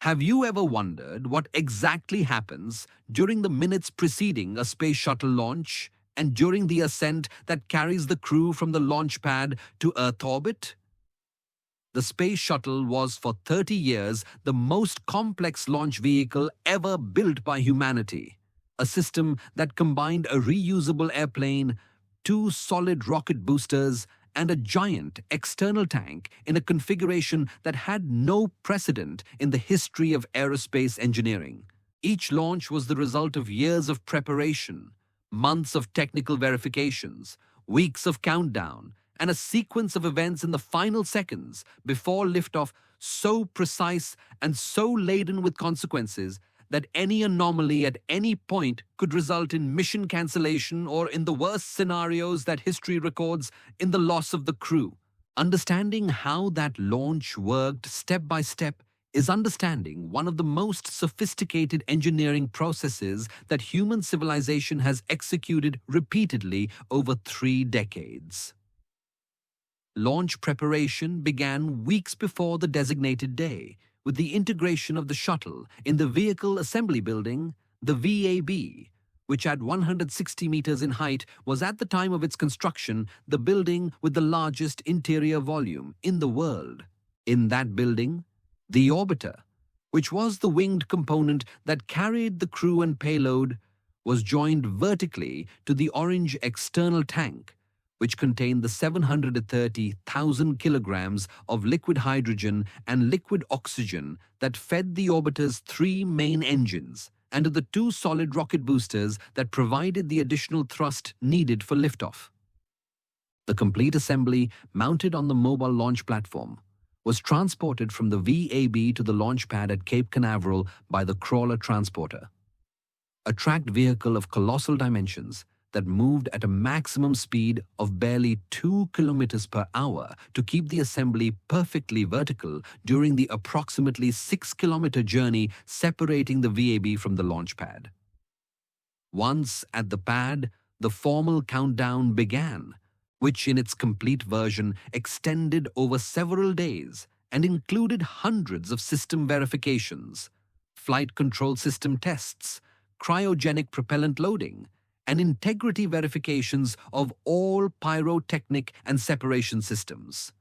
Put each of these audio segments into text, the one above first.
Have you ever wondered what exactly happens during the minutes preceding a space shuttle launch and during the ascent that carries the crew from the launch pad to Earth orbit? The space shuttle was for 30 years the most complex launch vehicle ever built by humanity, a system that combined a reusable airplane, two solid rocket boosters, and a giant external tank in a configuration that had no precedent in the history of aerospace engineering. Each launch was the result of years of preparation, months of technical verifications, weeks of countdown, and a sequence of events in the final seconds before liftoff so precise and so laden with consequences that any anomaly at any point could result in mission cancellation or, in the worst scenarios that history records, in the loss of the crew. Understanding how that launch worked step by step is understanding one of the most sophisticated engineering processes that human civilization has executed repeatedly over 3 decades. Launch preparation began weeks before the designated day, with the integration of the shuttle in the Vehicle Assembly Building, the VAB, which at 160 meters in height was at the time of its construction the building with the largest interior volume in the world. In that building, the orbiter, which was the winged component that carried the crew and payload, was joined vertically to the orange external tank, which contained the 730,000 kilograms of liquid hydrogen and liquid oxygen that fed the orbiter's 3 main engines, and to the 2 solid rocket boosters that provided the additional thrust needed for liftoff. The complete assembly, mounted on the mobile launch platform, was transported from the VAB to the launch pad at Cape Canaveral by the crawler transporter, a tracked vehicle of colossal dimensions that moved at a maximum speed of barely 2 kilometers per hour to keep the assembly perfectly vertical during the approximately 6-kilometer journey separating the VAB from the launch pad. Once at the pad, the formal countdown began, which in its complete version extended over several days and included hundreds of system verifications, flight control system tests, cryogenic propellant loading, and integrity verifications of all pyrotechnic and separation systems.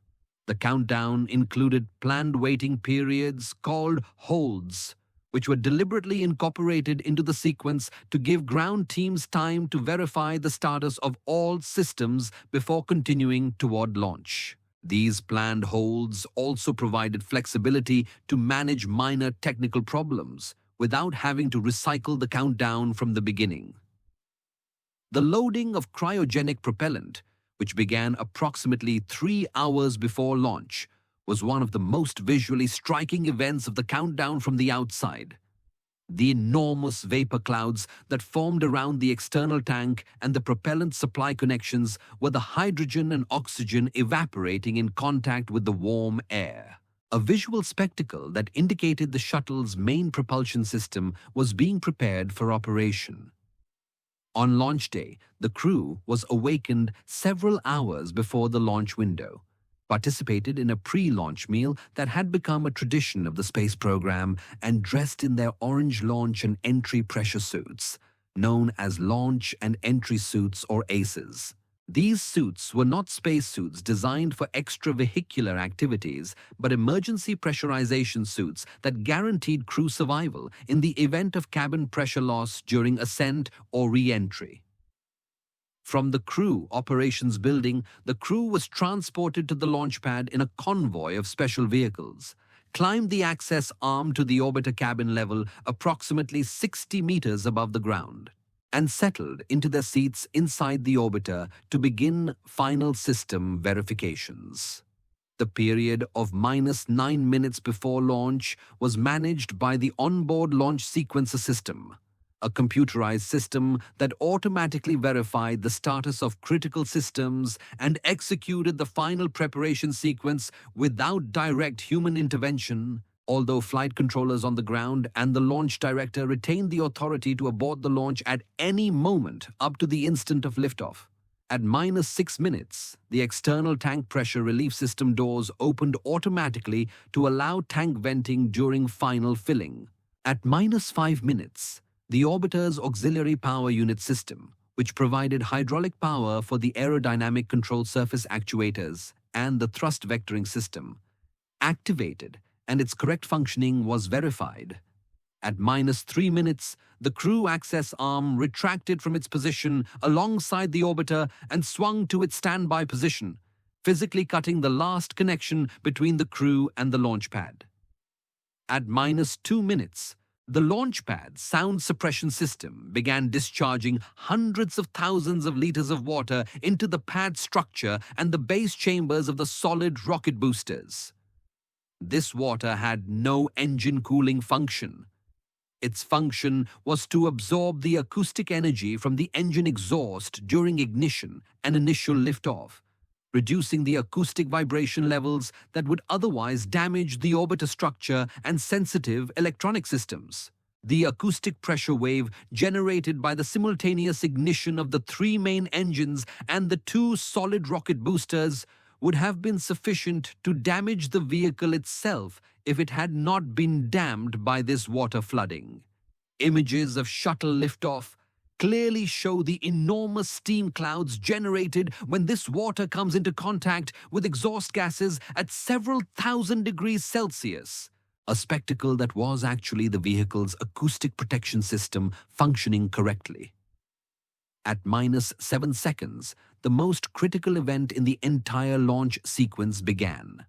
The countdown included planned waiting periods called holds, which were deliberately incorporated into the sequence to give ground teams time to verify the status of all systems before continuing toward launch. These planned holds also provided flexibility to manage minor technical problems without having to recycle the countdown from the beginning. The loading of cryogenic propellant, which began approximately 3 hours before launch, was one of the most visually striking events of the countdown from the outside. The enormous vapor clouds that formed around the external tank and the propellant supply connections were the hydrogen and oxygen evaporating in contact with the warm air. A visual spectacle that indicated the shuttle's main propulsion system was being prepared for operation. On launch day, the crew was awakened several hours before the launch window, participated in a pre-launch meal that had become a tradition of the space program, and dressed in their orange launch and entry pressure suits, known as launch and entry suits or ACEs. These suits were not spacesuits designed for extravehicular activities, but emergency pressurization suits that guaranteed crew survival in the event of cabin pressure loss during ascent or re-entry. From the crew operations building, the crew was transported to the launch pad in a convoy of special vehicles, climbed the access arm to the orbiter cabin level approximately 60 meters above the ground, and settled into their seats inside the orbiter to begin final system verifications. The period of -9 minutes before launch was managed by the onboard launch sequencer system, a computerized system that automatically verified the status of critical systems and executed the final preparation sequence without direct human intervention, although flight controllers on the ground and the launch director retained the authority to abort the launch at any moment up to the instant of liftoff. At -6 minutes, the external tank pressure relief system doors opened automatically to allow tank venting during final filling. At -5 minutes, the orbiter's auxiliary power unit system, which provided hydraulic power for the aerodynamic control surface actuators and the thrust vectoring system, activated, and its correct functioning was verified. At -3 minutes, the crew access arm retracted from its position alongside the orbiter and swung to its standby position, physically cutting the last connection between the crew and the launch pad. At -2 minutes, the launch pad's sound suppression system began discharging hundreds of thousands of liters of water into the pad structure and the base chambers of the solid rocket boosters. This water had no engine cooling function. Its function was to absorb the acoustic energy from the engine exhaust during ignition and initial liftoff, reducing the acoustic vibration levels that would otherwise damage the orbiter structure and sensitive electronic systems. The acoustic pressure wave generated by the simultaneous ignition of the three main engines and the two solid rocket boosters would have been sufficient to damage the vehicle itself if it had not been dammed by this water flooding. Images of shuttle liftoff clearly show the enormous steam clouds generated when this water comes into contact with exhaust gases at several thousand degrees Celsius, a spectacle that was actually the vehicle's acoustic protection system functioning correctly. At -7 seconds, the most critical event in the entire launch sequence began.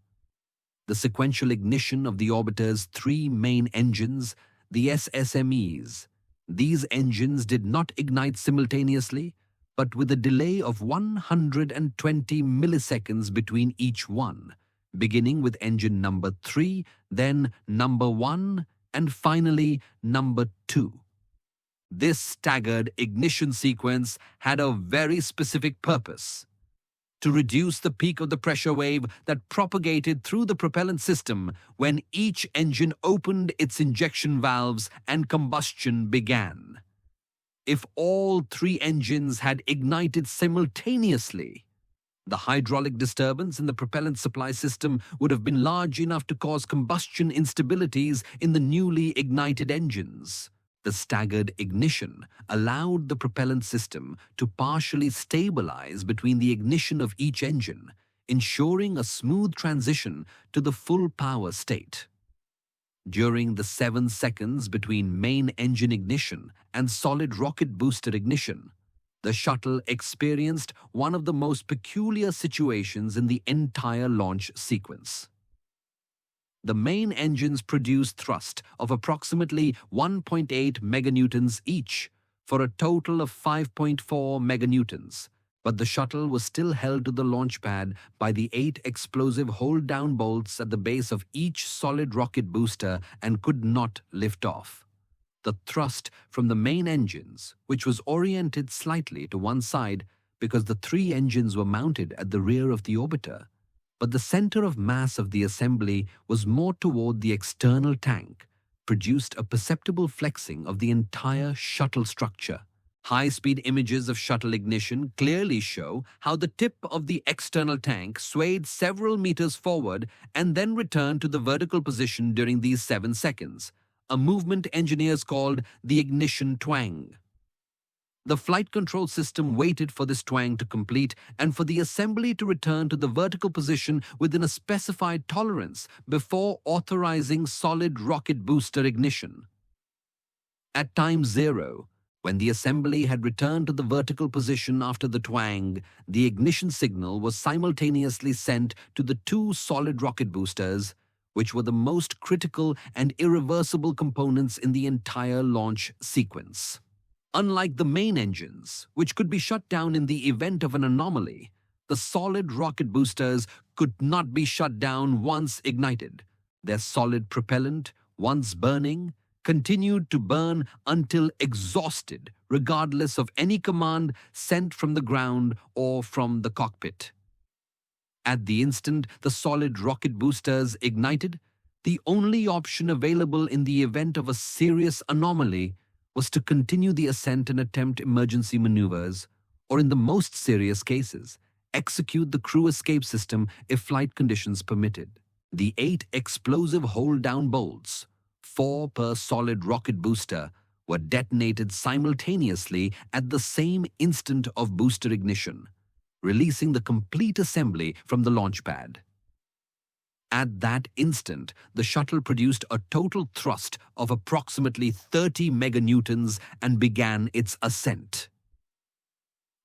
The sequential ignition of the orbiter's three main engines, the SSMEs. These engines did not ignite simultaneously, but with a delay of 120 milliseconds between each one, beginning with engine number 3, then number 1, and finally number 2. This staggered ignition sequence had a very specific purpose: to reduce the peak of the pressure wave that propagated through the propellant system when each engine opened its injection valves and combustion began. If all three engines had ignited simultaneously, the hydraulic disturbance in the propellant supply system would have been large enough to cause combustion instabilities in the newly ignited engines. The staggered ignition allowed the propellant system to partially stabilize between the ignition of each engine, ensuring a smooth transition to the full power state. During the 7 seconds between main engine ignition and solid rocket booster ignition, the shuttle experienced one of the most peculiar situations in the entire launch sequence. The main engines produced thrust of approximately 1.8 meganewtons each, for a total of 5.4 meganewtons, but the shuttle was still held to the launch pad by the 8 explosive hold-down bolts at the base of each solid rocket booster and could not lift off. The thrust from the main engines, which was oriented slightly to one side because the three engines were mounted at the rear of the orbiter, but the center of mass of the assembly was more toward the external tank, produced a perceptible flexing of the entire shuttle structure. High-speed images of shuttle ignition clearly show how the tip of the external tank swayed several meters forward and then returned to the vertical position during these 7 seconds, a movement engineers called the ignition twang. The flight control system waited for this twang to complete and for the assembly to return to the vertical position within a specified tolerance before authorizing solid rocket booster ignition. At time 0, when the assembly had returned to the vertical position after the twang, the ignition signal was simultaneously sent to the two solid rocket boosters, which were the most critical and irreversible components in the entire launch sequence. Unlike the main engines, which could be shut down in the event of an anomaly, the solid rocket boosters could not be shut down once ignited. Their solid propellant, once burning, continued to burn until exhausted, regardless of any command sent from the ground or from the cockpit. At the instant the solid rocket boosters ignited, the only option available in the event of a serious anomaly was to continue the ascent and attempt emergency maneuvers, or in the most serious cases, execute the crew escape system if flight conditions permitted. The 8 explosive hold-down bolts, 4 per solid rocket booster, were detonated simultaneously at the same instant of booster ignition, releasing the complete assembly from the launch pad. At that instant, the shuttle produced a total thrust of approximately 30 meganewtons and began its ascent.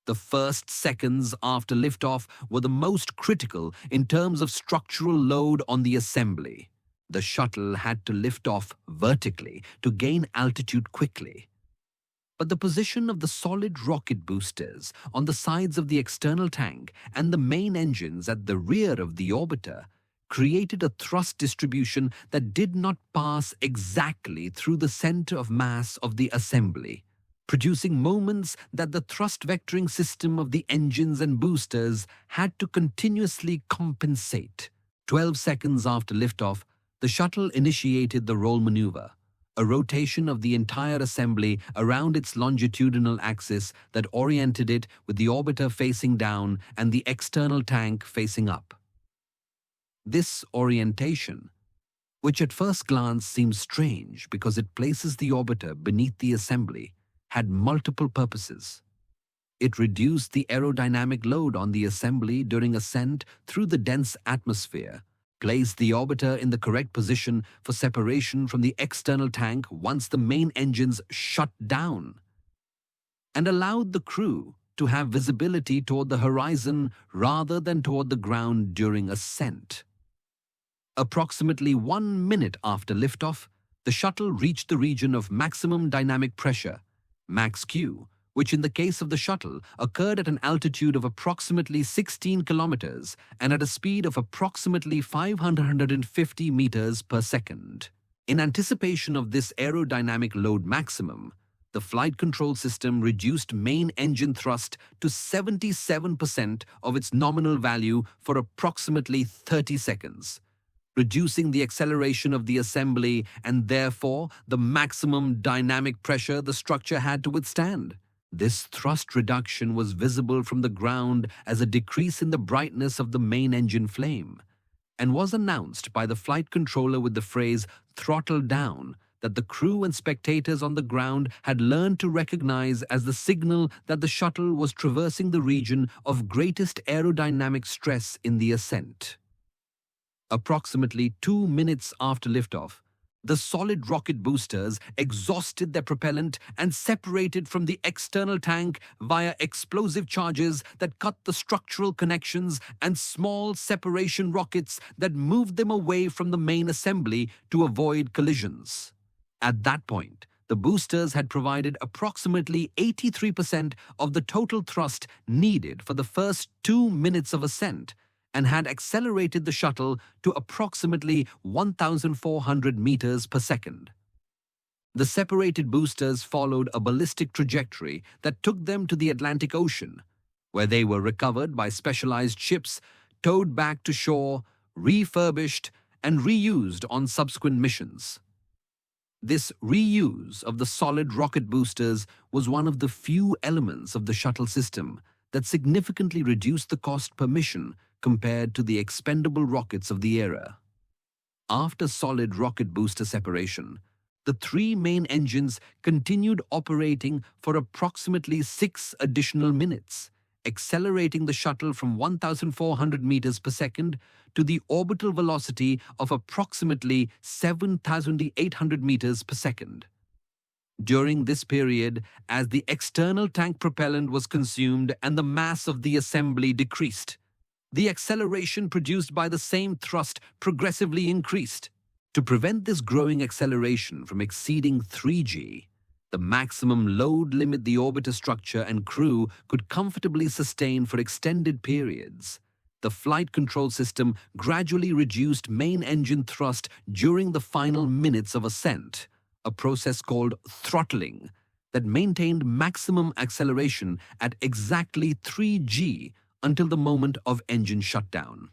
The first seconds after liftoff were the most critical in terms of structural load on the assembly. The shuttle had to lift off vertically to gain altitude quickly. But the position of the solid rocket boosters on the sides of the external tank and the main engines at the rear of the orbiter created a thrust distribution that did not pass exactly through the center of mass of the assembly, producing moments that the thrust vectoring system of the engines and boosters had to continuously compensate. 12 seconds after liftoff, the shuttle initiated the roll maneuver, a rotation of the entire assembly around its longitudinal axis that oriented it with the orbiter facing down and the external tank facing up. This orientation, which at first glance seems strange because it places the orbiter beneath the assembly, had multiple purposes. It reduced the aerodynamic load on the assembly during ascent through the dense atmosphere, placed the orbiter in the correct position for separation from the external tank once the main engines shut down, and allowed the crew to have visibility toward the horizon rather than toward the ground during ascent. Approximately 1 minute after liftoff, the shuttle reached the region of maximum dynamic pressure, max Q, which in the case of the shuttle occurred at an altitude of approximately 16 kilometers and at a speed of approximately 550 meters per second. In anticipation of this aerodynamic load maximum, the flight control system reduced main engine thrust to 77% of its nominal value for approximately 30 seconds, reducing the acceleration of the assembly and therefore the maximum dynamic pressure the structure had to withstand. This thrust reduction was visible from the ground as a decrease in the brightness of the main engine flame, and was announced by the flight controller with the phrase "throttle down" that the crew and spectators on the ground had learned to recognize as the signal that the shuttle was traversing the region of greatest aerodynamic stress in the ascent. Approximately 2 minutes after liftoff, the solid rocket boosters exhausted their propellant and separated from the external tank via explosive charges that cut the structural connections and small separation rockets that moved them away from the main assembly to avoid collisions. At that point, the boosters had provided approximately 83% of the total thrust needed for the first 2 minutes of ascent, and had accelerated the shuttle to approximately 1,400 meters per second. The separated boosters followed a ballistic trajectory that took them to the Atlantic Ocean, where they were recovered by specialized ships, towed back to shore, refurbished, and reused on subsequent missions. This reuse of the solid rocket boosters was one of the few elements of the shuttle system that significantly reduced the cost per mission compared to the expendable rockets of the era. After solid rocket booster separation, the 3 main engines continued operating for approximately 6 additional minutes, accelerating the shuttle from 1,400 meters per second to the orbital velocity of approximately 7,800 meters per second. During this period, as the external tank propellant was consumed and the mass of the assembly decreased, the acceleration produced by the same thrust progressively increased. To prevent this growing acceleration from exceeding 3G, the maximum load limit the orbiter structure and crew could comfortably sustain for extended periods, the flight control system gradually reduced main engine thrust during the final minutes of ascent, a process called throttling that maintained maximum acceleration at exactly 3G until the moment of engine shutdown.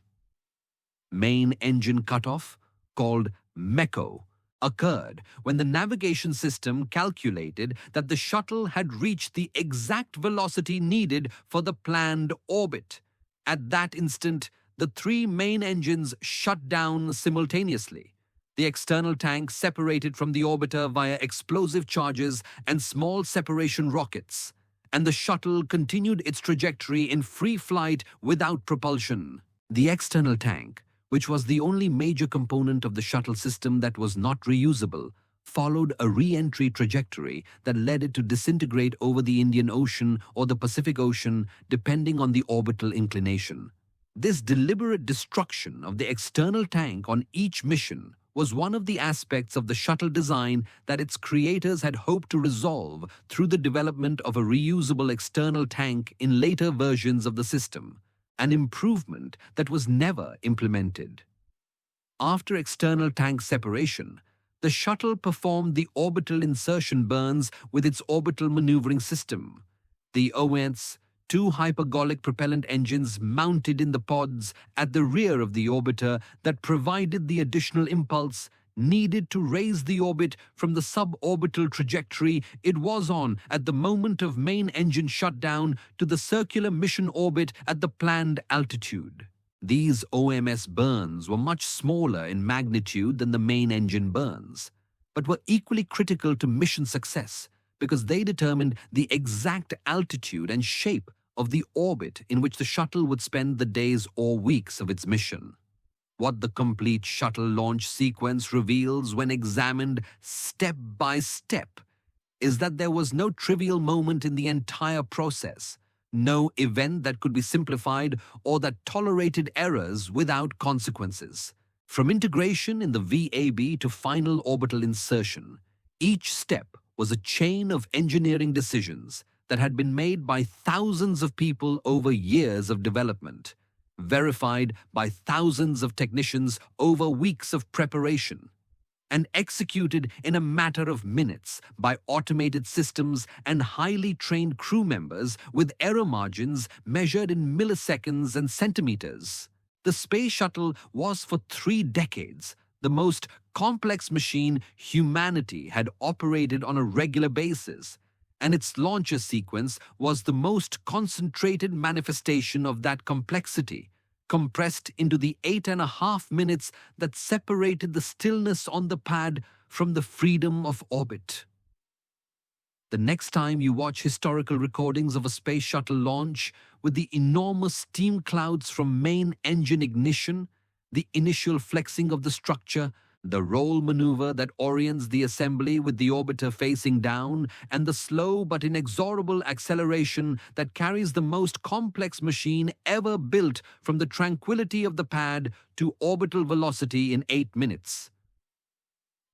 Main engine cutoff, called MECO, occurred when the navigation system calculated that the shuttle had reached the exact velocity needed for the planned orbit. At that instant, the three main engines shut down simultaneously. The external tank separated from the orbiter via explosive charges and small separation rockets, and the shuttle continued its trajectory in free flight without propulsion. The external tank, which was the only major component of the shuttle system that was not reusable, followed a re-entry trajectory that led it to disintegrate over the Indian Ocean or the Pacific Ocean, depending on the orbital inclination. This deliberate destruction of the external tank on each mission was one of the aspects of the shuttle design that its creators had hoped to resolve through the development of a reusable external tank in later versions of the system, an improvement that was never implemented. After external tank separation, the shuttle performed the orbital insertion burns with its orbital maneuvering system. The ON's two hypergolic propellant engines mounted in the pods at the rear of the orbiter that provided the additional impulse needed to raise the orbit from the suborbital trajectory it was on at the moment of main engine shutdown to the circular mission orbit at the planned altitude. These OMS burns were much smaller in magnitude than the main engine burns, but were equally critical to mission success because they determined the exact altitude and shape of the orbit in which the shuttle would spend the days or weeks of its mission. What the complete shuttle launch sequence reveals when examined step by step is that there was no trivial moment in the entire process, no event that could be simplified or that tolerated errors without consequences. From integration in the VAB to final orbital insertion, each step was a chain of engineering decisions that had been made by thousands of people over years of development, verified by thousands of technicians over weeks of preparation, and executed in a matter of minutes by automated systems and highly trained crew members with error margins measured in milliseconds and centimeters. The space shuttle was for 3 decades the most complex machine humanity had operated on a regular basis, and its launcher sequence was the most concentrated manifestation of that complexity, compressed into the 8.5 minutes that separated the stillness on the pad from the freedom of orbit. The next time you watch historical recordings of a space shuttle launch with the enormous steam clouds from main engine ignition, the initial flexing of the structure, the roll maneuver that orients the assembly with the orbiter facing down, and the slow but inexorable acceleration that carries the most complex machine ever built from the tranquility of the pad to orbital velocity in 8 minutes.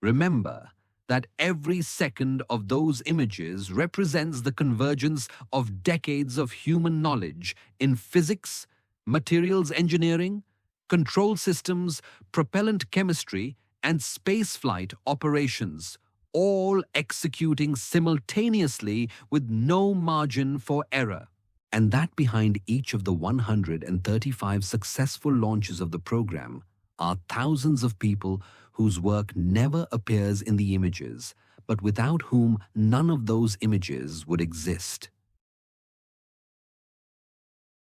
Remember that every second of those images represents the convergence of decades of human knowledge in physics, materials engineering, control systems, propellant chemistry, and spaceflight operations, all executing simultaneously with no margin for error. And that behind each of the 135 successful launches of the program are thousands of people whose work never appears in the images, but without whom none of those images would exist.